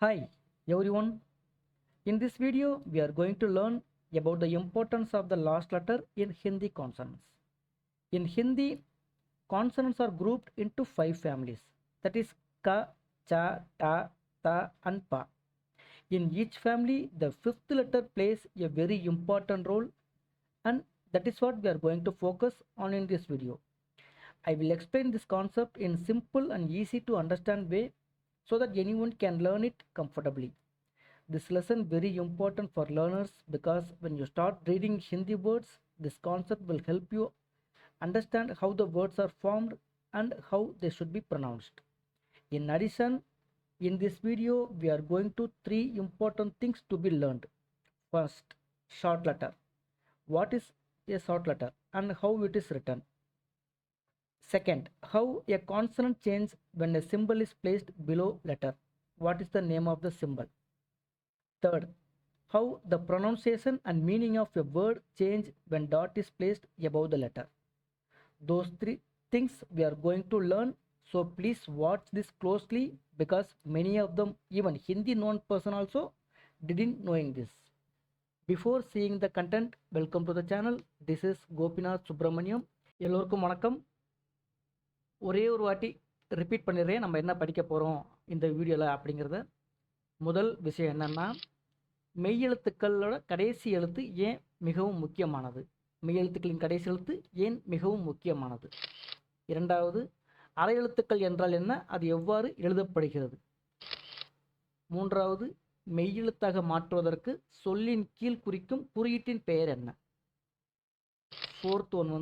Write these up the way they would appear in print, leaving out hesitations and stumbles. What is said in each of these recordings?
Hi everyone. In this video, we are going to learn about the importance of the last letter in Hindi consonants. In Hindi, consonants are grouped into 5 families, that is ka, cha, ta, ta and pa. In each family, the fifth letter plays a very important role, and that is what we are going to focus on in this video. I will explain this concept in simple and easy to understand way so that anyone can learn it comfortably. This lesson very important for learners because when you start reading Hindi words, this concept will help you understand how the words are formed and how they should be pronounced. In addition, in this video, we are going to three important things to be learned. First, short letter. What is a short letter and how it is written? Second, how a consonant changes when a symbol is placed below letter. What is the name of the symbol? Third, how the pronunciation and meaning of a word change when dot is placed above the letter. Those three things we are going to learn. So please watch this closely because many of them, even Hindi known person also, didn't knowing this. Before seeing the content, welcome to the channel. This is Gopinath Subramaniam. எல்லோருக்கும் வணக்கம். ஒரே ஒரு வாட்டி repeat பண்ணிடுறேன் நம்ம என்ன படிக்க போகிறோம் இந்த வீடியோவில் அப்படிங்கிறத. முதல் விஷயம் என்னென்னா, மெய்யெழுத்துக்களோட கடைசி எழுத்து ஏன் மிகவும் முக்கியமானது, மெய்யெழுத்துக்களின் கடைசி எழுத்து ஏன் மிகவும் முக்கியமானது. இரண்டாவது, அரை எழுத்துக்கள் என்றால் என்ன, அது எவ்வாறு எழுதப்படுகிறது. மூன்றாவது, மெய்யெழுத்தாக மாற்றுவதற்கு சொல்லின் கீழ் குறிக்கும் குறியீட்டின் பெயர் என்ன. ஃபோர்த் ஒன்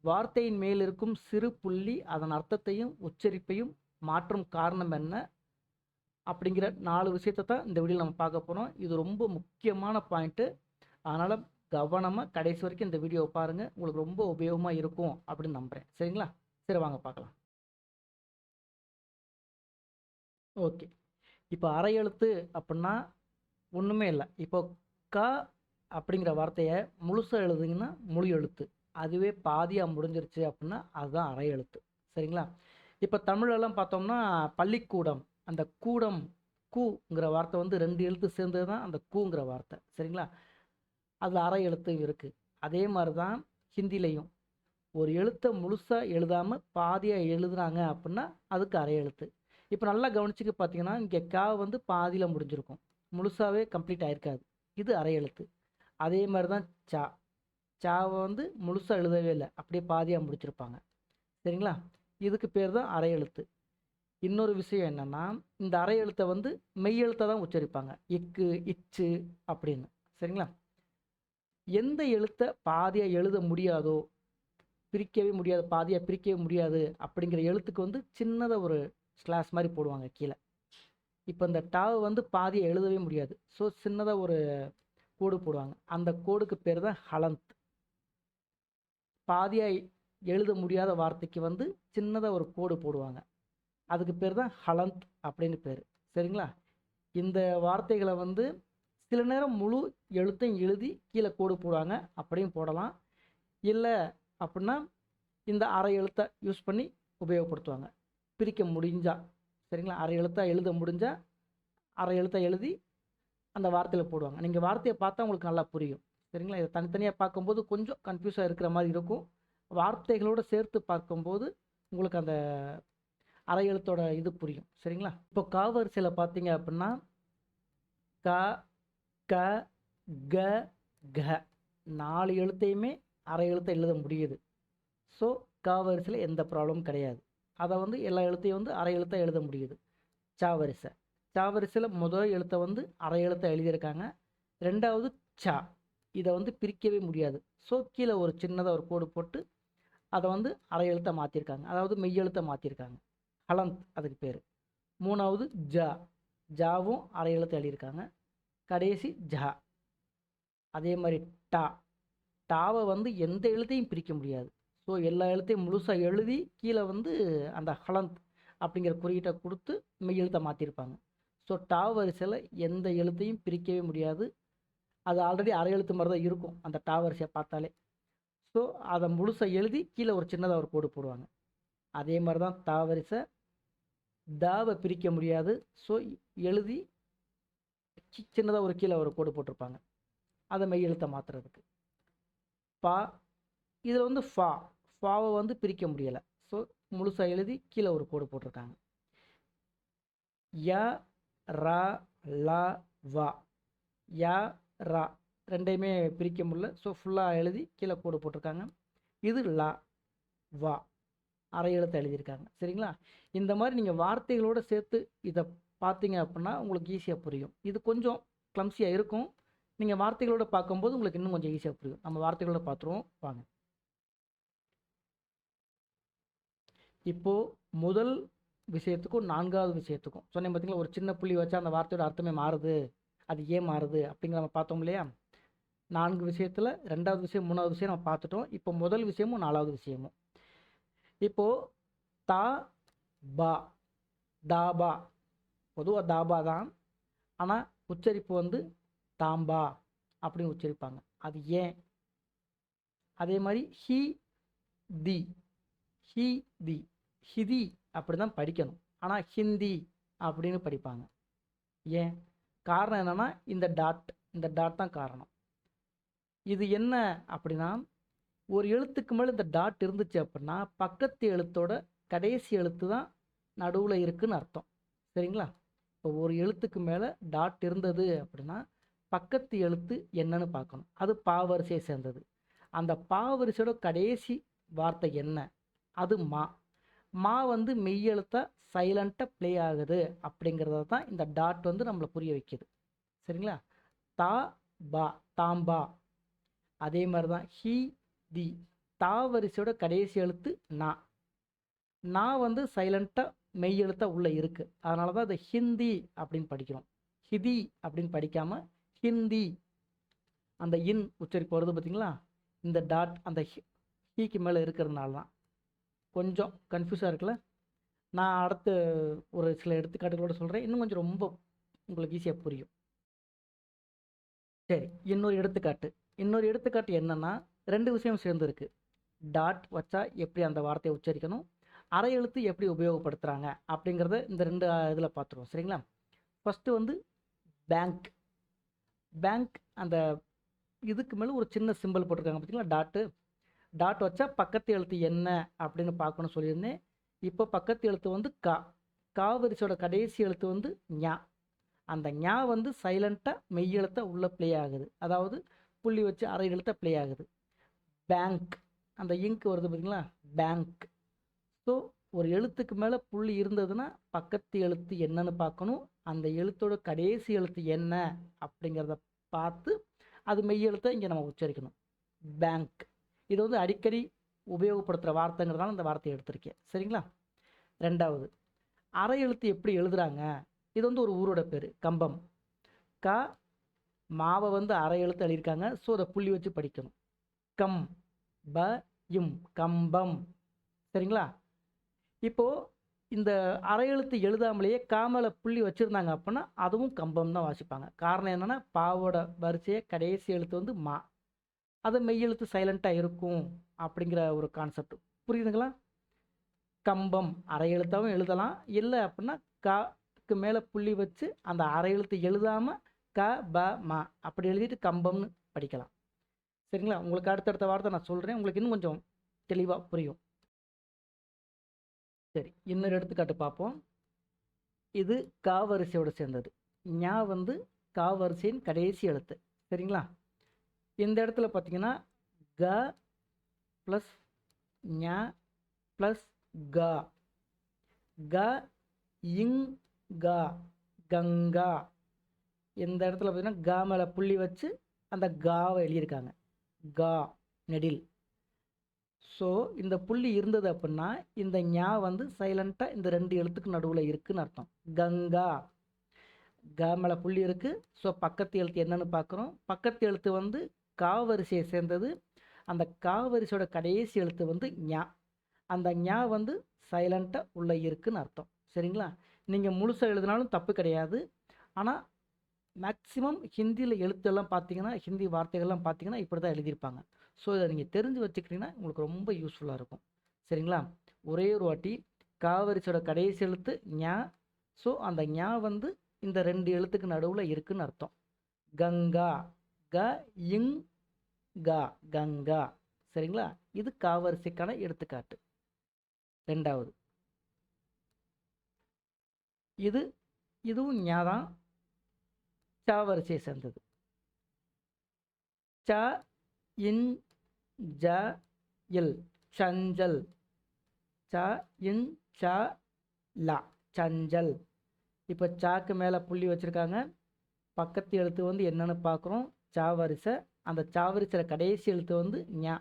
வார்த்தையின் மேல் இருக்கும் சிறு புள்ளி அதன் அர்த்தத்தையும் உச்சரிப்பையும் மாற்றும் காரணம் என்ன அப்படிங்கிற 4 விஷயத்தை தான் இந்த வீடியோவில் நம்ம பார்க்க போகிறோம். இது ரொம்ப முக்கியமான பாயிண்ட்டு, அதனால் கவனமாக கடைசி வரைக்கும் இந்த வீடியோவை பாருங்கள், உங்களுக்கு ரொம்ப உபயோகமாக இருக்கும் அப்படின்னு நம்புகிறேன். சரிங்களா? சரி, வாங்க பார்க்கலாம். ஓகே, இப்போ அரை எழுத்து அப்படின்னா ஒன்றுமே இல்லை. இப்போ க அப்படிங்கிற வார்த்தையை முழுசாக எழுதுங்கன்னா முழு எழுத்து, அதுவே பாதியாக முடிஞ்சிருச்சு அப்படின்னா அதுதான் அரை எழுத்து. சரிங்களா? இப்போ தமிழெல்லாம் பார்த்தோம்னா பள்ளிக்கூடம், அந்த கூடம் கூங்கிற வார்த்தை 2 எழுத்து சேர்ந்தது தான் அந்த கூங்கிற வார்த்தை. சரிங்களா? அதில் அரை எழுத்து இருக்குது. அதே மாதிரி தான் ஹிந்திலையும் ஒரு எழுத்தை முழுசாக எழுதாமல் பாதியாக எழுதுனாங்க அப்படின்னா அதுக்கு அரை எழுத்து. இப்போ நல்லா கவனிச்சுக்க பார்த்தீங்கன்னா, இங்கே கா பாதியில் முடிஞ்சிருக்கும், முழுசாகவே கம்ப்ளீட் ஆகிருக்காது, இது அரை எழுத்து. அதே மாதிரி தான் சா, சாவை முழுசாக எழுதவே இல்லை, அப்படியே பாதியாக முடிச்சிருப்பாங்க. சரிங்களா? இதுக்கு பேர் தான் அரை எழுத்து. இன்னொரு விஷயம் என்னென்னா, இந்த அரை எழுத்தை மெய்யெழுத்தை தான் உச்சரிப்பாங்க, இக்கு இச்சு அப்படின்னு. சரிங்களா? எந்த எழுத்தை பாதியாக எழுத முடியாதோ, பிரிக்கவே முடியாது, பாதியாக பிரிக்கவே முடியாது அப்படிங்கிற எழுத்துக்கு சின்னதாக ஒரு ஸ்லாஷ் மாதிரி போடுவாங்க கீழே. இப்போ இந்த டாவை பாதியாக எழுதவே முடியாது, ஸோ சின்னதாக ஒரு கோடு போடுவாங்க, அந்த கோடுக்கு பேர் தான் ஹலந்த். பாதியாக எழுத முடியாத வார்த்தைக்கு சின்னதாக ஒரு கோடு போடுவாங்க, அதுக்கு பேர் தான் ஹலந்த் அப்படின்னு பேர். சரிங்களா? இந்த வார்த்தைகளை சில நேரம் முழு எழுத்தையும் எழுதி கீழே கோடு போடுவாங்க, அப்படியும் போடலாம். இல்லை அப்படின்னா இந்த அரை எழுத்தை யூஸ் பண்ணி உபயோகப்படுத்துவாங்க, பிரிக்க முடிஞ்சால். சரிங்களா? அரை எழுத்தாக எழுத முடிஞ்சால் அரை எழுத்தை எழுதி அந்த வார்த்தையில் போடுவாங்க. நீங்கள் வார்த்தையை பார்த்தா உங்களுக்கு நல்லா புரியும். சரிங்களா? இதை தனித்தனியாக பார்க்கும்போது கொஞ்சம் கன்ஃபியூஸாக இருக்கிற மாதிரி இருக்கும், வார்த்தைகளோடு சேர்த்து பார்க்கும்போது உங்களுக்கு அந்த அரை எழுத்தோட இது புரியும். சரிங்களா? இப்போ காவரிசையில் பார்த்தீங்க அப்படின்னா க க க க 4 எழுத்தையுமே அரை எழுத்தை எழுத முடியுது. ஸோ காவரிசையில் எந்த ப்ராப்ளமும் கிடையாது, அதை எல்லா எழுத்தையும் அரை எழுத்தை எழுத முடியுது. சாவரிசை, சாவரிசையில் முதல் எழுத்தை அரை எழுத்தை எழுதியிருக்காங்க. ரெண்டாவது சா, இதை பிரிக்கவே முடியாது, ஸோ கீழே ஒரு சின்னதாக ஒரு கோடு போட்டு அதை அரை எழுத்தை மாற்றிருக்காங்க, அதாவது மெய்யெழுத்தை மாற்றிருக்காங்க, ஹலந்த் அதுக்கு பேர். மூணாவது ஜா, ஜாவும் அரை எழுத்தை எழுதியிருக்காங்க. கடைசி ஜா. அதே மாதிரி டா, டாவை எந்த எழுத்தையும் பிரிக்க முடியாது, ஸோ எல்லா எழுத்தையும் முழுசாக எழுதி கீழே அந்த ஹலந்த் அப்படிங்கிற குறியீட்டை கொடுத்து மெய்யெழுத்தை மாற்றிருப்பாங்க. ஸோ டா வரிசையில் எந்த எழுத்தையும் பிரிக்கவே முடியாது, அது ஆல்ரெடி அரை எழுத்து மாதிரி தான் இருக்கும் அந்த டா வரிசையை பார்த்தாலே. ஸோ அதை முழுசாக எழுதி கீழே ஒரு சின்னதாக ஒரு கோடு போடுவாங்க. அதே மாதிரி தான் தா வரிசை, தாவை பிரிக்க முடியாது. ஸோ எழுதி சின்னதாக ஒரு கீழே ஒரு கோடு போட்டிருப்பாங்க, அதை மெய் எழுத்தை மாற்றுறதுக்கு. பா, இதில் வந்து ஃபாவை வந்து பிரிக்க முடியலை. ஸோ முழுசாக எழுதி கீழே ஒரு கோடு போட்டிருக்காங்க. ய ரா லா வா, யா ரா ரெண்டையுமே பிரிக்க முடியல. ஸோ ஃபுல்லாக எழுதி கீழே கோடு போட்டிருக்காங்க. இது லா வா அரை எழுத்தை எழுதியிருக்காங்க. சரிங்களா? இந்த மாதிரி நீங்கள் வார்த்தைகளோடு சேர்த்து இதை பார்த்தீங்க அப்படின்னா உங்களுக்கு ஈஸியாக புரியும். இது கொஞ்சம் கிளம்சியாக இருக்கும். நீங்கள் வார்த்தைகளோடு பார்க்கும்போது உங்களுக்கு இன்னும் கொஞ்சம் ஈஸியாக புரியும். நம்ம வார்த்தைகளோட பார்த்துருவோம் வாங்க. இப்போது முதல் விஷயத்துக்கும் 4வது விஷயத்துக்கும் சொன்னேன் பார்த்தீங்களா, ஒரு சின்ன புள்ளி வச்சா அந்த வார்த்தையோட அர்த்தமே மாறுது, அது ஏன் மாறுது அப்படிங்கிற நம்ம பார்த்தோம் இல்லையா? 4 விஷயத்தில் 2வது விஷயம் 3வது விஷயம் நம்ம பார்த்துட்டோம். இப்போ முதல் விஷயமும் 4வது விஷயமும். இப்போது தா பா, தாபா, பொதுவாக தாபா தான், ஆனால் உச்சரிப்பு வந்து தாம்பா அப்படின்னு உச்சரிப்பாங்க. அது ஏன்? அதே மாதிரி ஹி தி, ஹி தி, ஹிதி அப்படி தான் படிக்கணும், ஆனால் ஹிந்தி அப்படின்னு படிப்பாங்க. ஏன்? காரணம் என்னென்னா இந்த டாட் தான் காரணம். இது என்ன அப்படின்னா, ஒரு எழுத்துக்கு மேலே இந்த டாட் இருந்துச்சு அப்படின்னா பக்கத்து எழுத்தோட கடைசி எழுத்து தான் நடுவில் இருக்குன்னு அர்த்தம். சரிங்களா? இப்போ ஒரு எழுத்துக்கு மேலே டாட் இருந்தது அப்படின்னா பக்கத்து எழுத்து என்னன்னு பார்க்கணும். அது பாவரிசையை சேர்ந்தது. அந்த பாவரிசையோட கடைசி வார்த்தை என்ன? அது மா. மா வந்து மெய்யெழுத்தா சைலண்ட்டாக ப்ளே ஆகுது அப்படிங்கிறத தான் இந்த டாட் வந்து நம்மளை புரிய வைக்கிது. சரிங்களா? தா பா, தாம்பா. அதே மாதிரி தான் ஹி தி, தா வரிசையோட கடைசி எழுத்து நா. நா வந்து சைலண்ட்டாக மெய்யெழுத்தாக உள்ளே இருக்குது. அதனால தான் அதை ஹிந்தி அப்படின்னு படிக்கிறோம். ஹிதி அப்படின்னு படிக்காமல் ஹிந்தி. அந்த இன் உச்சரிப்பு வருது பார்த்தீங்களா? இந்த டாட் அந்த ஹீக்கு மேலே இருக்கிறதுனால தான் கொஞ்சம் கன்ஃபியூஸாக இருக்குல்ல. நான் அடுத்து ஒரு சில எடுத்துக்காட்டுகளோட சொல்கிறேன், இன்னும் கொஞ்சம் ரொம்ப உங்களுக்கு ஈஸியாக புரியும். சரி, இன்னொரு எடுத்துக்காட்டு என்னென்னா 2 விஷயம் சேர்ந்துருக்கு. டாட் வச்சா எப்படி அந்த வார்த்தையை உச்சரிக்கணும், அரை எழுத்து எப்படி உபயோகப்படுத்துகிறாங்க அப்படிங்கிறத இந்த 2 இதில் பார்த்துருவோம். சரிங்களா? ஃபஸ்ட்டு வந்து பேங்க். பேங்க் அந்த இதுக்கு மேலே ஒரு சின்ன சிம்பிள் போட்டிருக்காங்க பார்த்தீங்களா, டாட் வச்சா பக்கத்து எழுத்து என்ன அப்படின்னு பார்க்கணும் சொல்லியிருந்தேன். இப்போ பக்கத்து எழுத்து வந்து கா வரிசையோட கடைசி எழுத்து வந்து ஞா. அந்த ஞா வந்து சைலண்ட்டாக மெய்யெழுத்த உள்ளே ப்ளே ஆகுது, அதாவது புள்ளி வச்சு அரை எழுத்த ப்ளே ஆகுது. பேங்க், அந்த இங்க் வருது பார்த்தீங்களா, பேங்க். ஸோ ஒரு எழுத்துக்கு மேலே புள்ளி இருந்ததுன்னா பக்கத்து எழுத்து என்னன்னு பார்க்கணும், அந்த எழுத்தோட கடைசி எழுத்து என்ன அப்படிங்கிறத பார்த்து அது மெய்யெழுத்தை இங்கே நம்ம உச்சரிக்கணும். பேங்க். இது வந்து அடிக்கடி உபயோகப்படுத்துகிற வார்த்தைங்கிறதால இந்த வார்த்தையை எடுத்திருக்கேன். சரிங்களா? 2வது, அரை எழுத்து எப்படி எழுதுகிறாங்க. இது வந்து ஒரு ஊரோட பேர், கம்பம். மாவை வந்து அரை எழுத்து எழுதியிருக்காங்க. ஸோ அதை புள்ளி வச்சு படிக்கணும். கம் ப இம், கம்பம். சரிங்களா? இப்போது இந்த அரை எழுத்து எழுதாமலேயே காமல புள்ளி வச்சுருந்தாங்க அப்படின்னா அதுவும் கம்பம் தான் வாசிப்பாங்க. காரணம் என்னென்னா பாவோட வரிசையை கடைசி எழுத்து வந்து மா, அது மெய்யெழுத்து சைலண்ட்டாக இருக்கும் அப்படிங்கிற ஒரு கான்செப்ட். புரியுதுங்களா? கம்பம் அரை எழுத்தாகவும் எழுதலாம், இல்லை அப்படின்னா காக்கு மேலே புள்ளி வச்சு அந்த அரை எழுத்து எழுதாமல் க ப மா அப்படி எழுதிட்டு கம்பம்னு படிக்கலாம். சரிங்களா? உங்களுக்கு அடுத்தடுத்த வார்த்தை நான் சொல்கிறேன், உங்களுக்கு இன்னும் கொஞ்சம் தெளிவாக புரியும். சரி, இன்னொரு எடுத்துக்காட்டு பார்ப்போம். இது கா வரிசையோடு சேர்ந்தது. ஞா வந்து கா வரிசையின் கடைசி எழுத்து. சரிங்களா? இந்த இடத்துல பார்த்தீங்கன்னா க ப்ளஸ் ஞா ப்ளஸ் கா, க இங் கா, கங்கா. இந்த இடத்துல பார்த்தீங்கன்னா கா மேலே புள்ளி வச்சு அந்த காவை எழுதியிருக்காங்க, கா நெடில். ஸோ இந்த புள்ளி இருந்தது அப்படின்னா இந்த ஞா வந்து சைலண்ட்டாக இந்த 2 எழுத்துக்கு நடுவில் இருக்குதுன்னு அர்த்தம். கங்கா, க மேலே புள்ளி இருக்குது. ஸோ பக்கத்து எழுத்து என்னன்னு பார்க்குறோம். பக்கத்து எழுத்து வந்து கா வரிசையை சேர்ந்தது. அந்த கா வரிசையோட கடைசி எழுத்து வந்து ஞா. அந்த ஞா வந்து சைலண்ட்டாக உள்ளே இருக்குதுன்னு அர்த்தம். சரிங்களா? நீங்கள் முழுசாக எழுதினாலும் தப்பு கிடையாது. ஆனால் மேக்ஸிமம் ஹிந்தியில் எழுத்தெல்லாம் பார்த்தீங்கன்னா, ஹிந்தி வார்த்தைகள்லாம் பார்த்தீங்கன்னா இப்படி தான் எழுதியிருப்பாங்க. ஸோ இதை நீங்கள் தெரிஞ்சு வச்சுக்கிட்டிங்கன்னா உங்களுக்கு ரொம்ப யூஸ்ஃபுல்லாக இருக்கும். சரிங்களா? ஒரே ஒரு வாட்டி கா வரிசையோட கடைசி எழுத்து ஞா. ஸோ அந்த ஞா வந்து இந்த 2 எழுத்துக்கு நடுவில் இருக்குன்னு அர்த்தம். கங்கா, க இங் கா, கங்கா. சரிங்களா? இது கா வரிசைக்கான எடுத்துக்காட்டு. ரெண்டாவது, இதுவும் ஞா தான், சா வரிசையை சேர்ந்தது. ச இன் ஜ இல், சஞ்சல். ச இன் ச லா, சஞ்சல். இப்போ சாக்கு மேலே புள்ளி வச்சுருக்காங்க. பக்கத்து எழுத்து வந்து என்னன்னு பார்க்குறோம், சா வரிசை. அந்த சா வரிசையில் கடைசி எழுத்து வந்து ஞா,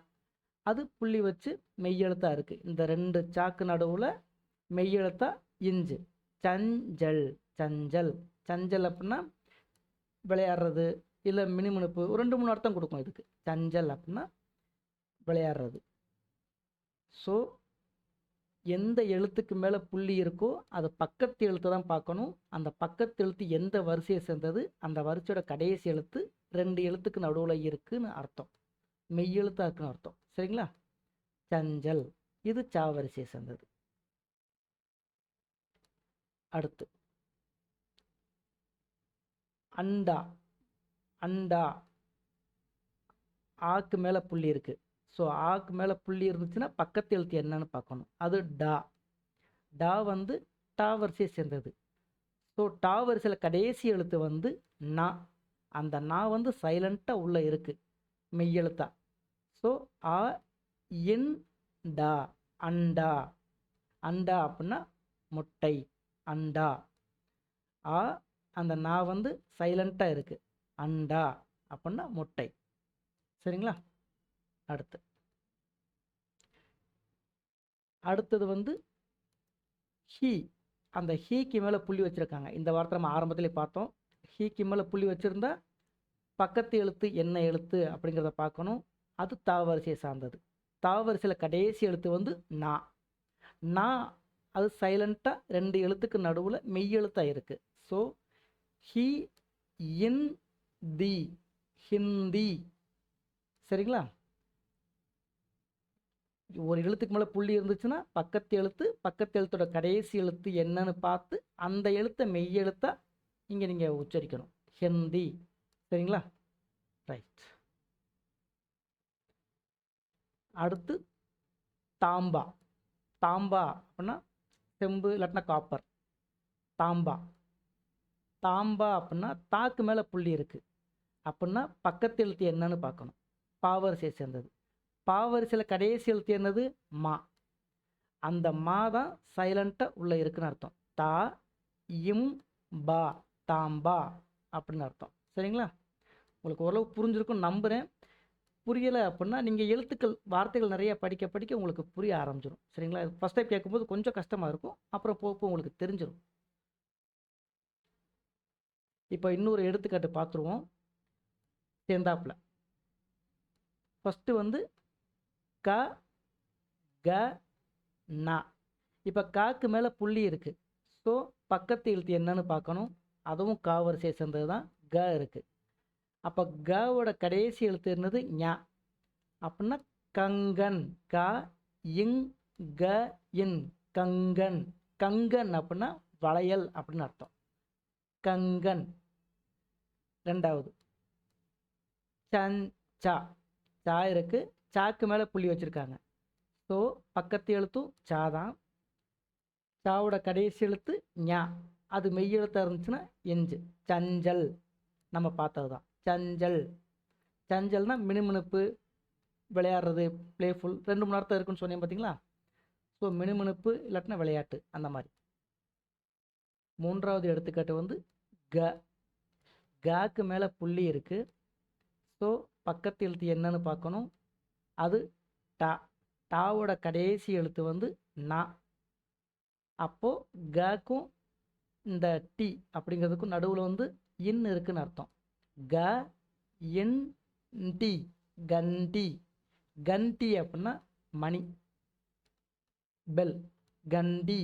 அது புள்ளி வச்சு மெய்யெழுத்தாக இருக்குது. இந்த 2 சாக்கு நடுவில் மெய்யெழுத்தா இஞ்சு. சஞ்சல், சஞ்சல். சஞ்சல் அப்படின்னா விளையாடுறது, இல்லை மினுமினுப்பு, 2-3 அர்த்தம் கொடுக்கும் இதுக்கு. சஞ்சல் அப்படின்னா விளையாடுறது. ஸோ எந்த எழுத்துக்கு மேலே புள்ளி இருக்கோ அது பக்கத்து எழுத்து தான் பார்க்கணும். அந்த பக்கத்து எழுத்து எந்த வரிசையை சேர்ந்தது, அந்த வரிசையோட கடைசி எழுத்து 2 எழுத்துக்கு நடுவில் இருக்குன்னு அர்த்தம், மெய்யெழுத்தாக இருக்குன்னு அர்த்தம். சரிங்களா? சஞ்சல், இது சா வரிசையை சேர்ந்தது. அடுத்து அண்டா. அண்டா, ஆக்கு மேலே புள்ளி இருக்குது. ஸோ ஆக்கு மேலே புள்ளி இருந்துச்சுன்னா பக்கத்து எழுத்து என்னன்னு பார்க்கணும், அது டா. டா வந்து டா வரிசையை சேர்ந்தது. ஸோ டா வரிசையில் கடைசி எழுத்து வந்து நா. அந்த நா வந்து சைலண்ட்டாக உள்ளே இருக்குது, மெய்யெழுத்தா. ஸோ ஆ இன் டா, அண்டா. அண்டா அப்படின்னா முட்டை, அண்டா. ஆ, அந்த நா வந்து சைலண்ட்டாக இருக்குது, அண்டா அப்படின்னா முட்டை. சரிங்களா? அடுத்தது வந்து ஹீ. அந்த ஹீக்கு மேலே புள்ளி வச்சுருக்காங்க. இந்த வார்த்தை நம்ம ஆரம்பத்திலே பார்த்தோம். ஹீக்கு மேலே புள்ளி வச்சுருந்தா பக்கத்து எழுத்து என்ன எழுத்து அப்படிங்கிறத பார்க்கணும். அது தா வரிசையை சார்ந்தது. தா வரிசையில் கடைசி எழுத்து வந்து நா. நா அது சைலண்ட்டாக 2 எழுத்துக்கு நடுவில் மெய்யெழுத்தாக இருக்குது. ஸோ ஹி இன் தி, ஹிந்தி. சரிங்களா? ஒரு எழுத்துக்கு மேலே புள்ளி இருந்துச்சுன்னா பக்கத்து எழுத்தோட கடைசி எழுத்து என்னன்னு பார்த்து அந்த எழுத்தை மெய்யெழுத்தா இங்கே நீங்கள் உச்சரிக்கணும், ஹிந்தி. சரிங்களா? ரைட். அடுத்து தாம்பா. தாம்பா அப்படின்னா செம்பு, இல்லாட்டினா காப்பர். தாம்பா. தாம்பா அப்படின்னா தாக்கு மேலே புள்ளி இருக்குது அப்படின்னா பக்கத்து எழுத்து என்னன்னு பார்க்கணும், பாவரிசையை சேர்ந்தது. பாவரிசையில் கடைசி எழுத்து என்னது, மா. அந்த மா தான் சைலண்ட்டாக உள்ளே இருக்குன்னு அர்த்தம். தா இம் பா, தாம்பா அப்படின்னு அர்த்தம். சரிங்களா? உங்களுக்கு ஓரளவு புரிஞ்சிருக்கும் நம்புகிறேன். புரியலை அப்படின்னா நீங்கள் எழுத்துக்கள் வார்த்தைகள் நிறைய படிக்க படிக்க உங்களுக்கு புரிய ஆரம்பிச்சிடும். சரிங்களா? ஃபஸ்ட் டைம் கேட்கும்போது கொஞ்சம் கஷ்டமாக இருக்கும், அப்புறம் போக உங்களுக்கு தெரிஞ்சிடும். இப்போ இன்னொரு எடுத்துக்காட்டு பார்த்துருவோம் சேர்ந்தாப்புல. ஃபஸ்ட்டு வந்து க க நா. இப்போ காக்கு மேலே புள்ளி இருக்குது. ஸோ பக்கத்து எழுத்து என்னன்னு பார்க்கணும், அதுவும் கா வரிசையை சேர்ந்தது தான், க இருக்குது. அப்போ கவோட கடைசி எழுத்து என்னது, ஞா. அப்படின்னா கங்கன், க இங் க இன், கங்கன். கங்கன் அப்படின்னா வளையல் அப்படின்னு அர்த்தம், கங்கன். ரெண்டாவது சன் சா. சா இருக்கு, சாக்கு மேலே புள்ளி வச்சுருக்காங்க. ஸோ பக்கத்து எழுத்தும் சா தான். சாவோட கடைசி எழுத்து ஞா, அது மெய்யெழுத்தாக இருந்துச்சுன்னா எஞ்சு. சஞ்சல், நம்ம பார்த்தது தான் சஞ்சல். சஞ்சல்னா மினுமினுப்பு, விளையாடுறது, பிளேஃபுல், 2-3 அர்த்தம் இருக்குன்னு சொன்னேன் பார்த்தீங்களா? ஸோ மினுமினுப்பு இல்லாட்டினா விளையாட்டு, அந்த மாதிரி. மூன்றாவது எடுத்துக்காட்டு வந்து க. காக்கு மேலே புள்ளி இருக்குது. ஸோ பக்கத்து எழுத்து என்னன்னு பார்க்கணும், அது டா. டாவோட கடைசி எழுத்து வந்து நா. அப்போது கக்கும் இந்த டி அப்படிங்கிறதுக்கும் நடுவில் வந்து இன் இருக்குன்னு அர்த்தம். க இன் டி, கண்டி. கண்டி அப்படின்னா மணி, பெல், கண்டி.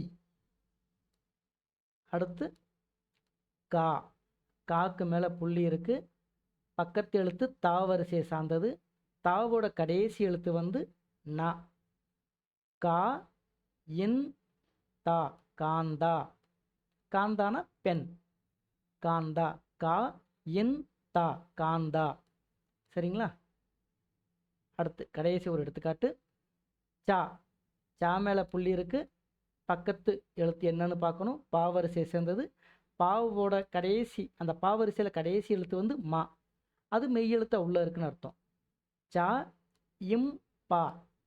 அடுத்து கா. காக்கு மேலே புள்ளி இருக்குது. பக்கத்து எழுத்து தா வரிசையை சார்ந்தது. தாவோட கடைசி எழுத்து வந்து நா. கா இன் தா காந்தா. காந்தான பெண். காந்தா. கா இன் தா காந்தா. சரிங்களா? அடுத்து கடைசி ஒரு எடுத்துக்காட்டு. சா. சா மேலே புள்ளி இருக்குது. பக்கத்து எழுத்து என்னன்னு பார்க்கணும். பாவரிசையை சேர்ந்தது. பாவோட கடைசி அந்த பாவரிசையில் கடைசி எழுத்து வந்து மா. அது மெய் எழுத்தா உள்ளே இருக்குன்னு அர்த்தம். சா இம் பா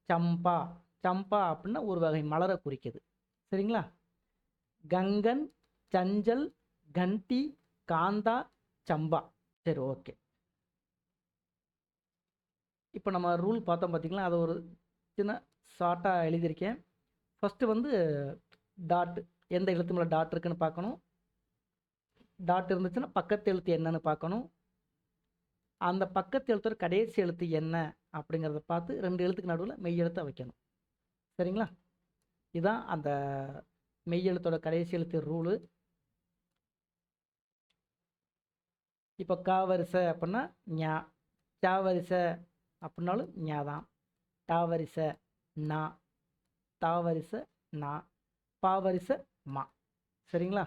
சம்பா. சம்பா அப்படின்னா ஒரு வகை மலரை குறிக்குது. சரிங்களா? கங்கன், சஞ்சல், கண்டி, காந்தா, சம்பா. சரி, ஓகே. இப்போ நம்ம ரூல் பார்த்தோம் பார்த்தீங்களா? அதை ஒரு சின்ன ஷார்ட்டாக எழுதியிருக்கேன். ஃபஸ்ட்டு வந்து டாட். எந்த எழுத்து மேலே டாட் இருக்குன்னு பார்க்கணும். டாட் இருந்துச்சுன்னா பக்கத்து எழுத்து என்னன்னு பார்க்கணும். அந்த பக்கத்து எழுத்தோட கடைசி எழுத்து என்ன அப்படிங்கிறத பார்த்து 2 எழுத்துக்கு நடுவில் மெய் எழுத்தை வைக்கணும். சரிங்களா? இதுதான் அந்த மெய் எழுத்தோட கடைசி எழுத்து ரூலு. இப்போ கா வரிசை அப்படின்னா ஞா. சா வரிசை அப்படின்னாலும் ஞா தான். டா வரிசை நா. தா வரிசை நா. பா வரிசை மா. சரிங்களா?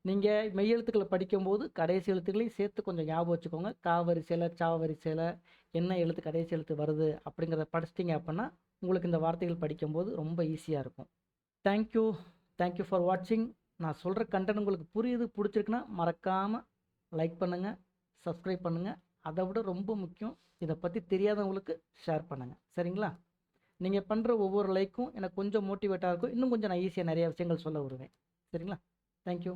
நீங்கள் மெய் எழுத்துக்களை படிக்கும்போது கடைசி எழுத்துக்களையும் சேர்த்து கொஞ்சம் ஞாபகம் வச்சுக்கோங்க. கா வரிசையில், சா வரிசையில் என்ன எழுத்து கடைசி எழுத்து வருது அப்படிங்கிறத படிச்சிட்டிங்க அப்படின்னா உங்களுக்கு இந்த வார்த்தைகள் படிக்கும்போது ரொம்ப ஈஸியாக இருக்கும். தேங்க்யூ. தேங்க்யூ ஃபார் வாட்சிங். நான் சொல்கிற கண்டென்ட் உங்களுக்கு புரியுது, பிடிச்சிருக்குன்னா மறக்காமல் லைக் பண்ணுங்கள், சப்ஸ்கிரைப் பண்ணுங்கள். அதை விட ரொம்ப முக்கியம், இதை பற்றி தெரியாதவங்களுக்கு ஷேர் பண்ணுங்கள். சரிங்களா? நீங்கள் பண்ணுற ஒவ்வொரு லைக்கும் எனக்கு கொஞ்சம் மோட்டிவேட்டாக இருக்கும். இன்னும் கொஞ்சம் நான் ஈஸியாக நிறைய விஷயங்கள் சொல்ல வருவேன். சரிங்களா? தேங்க்யூ.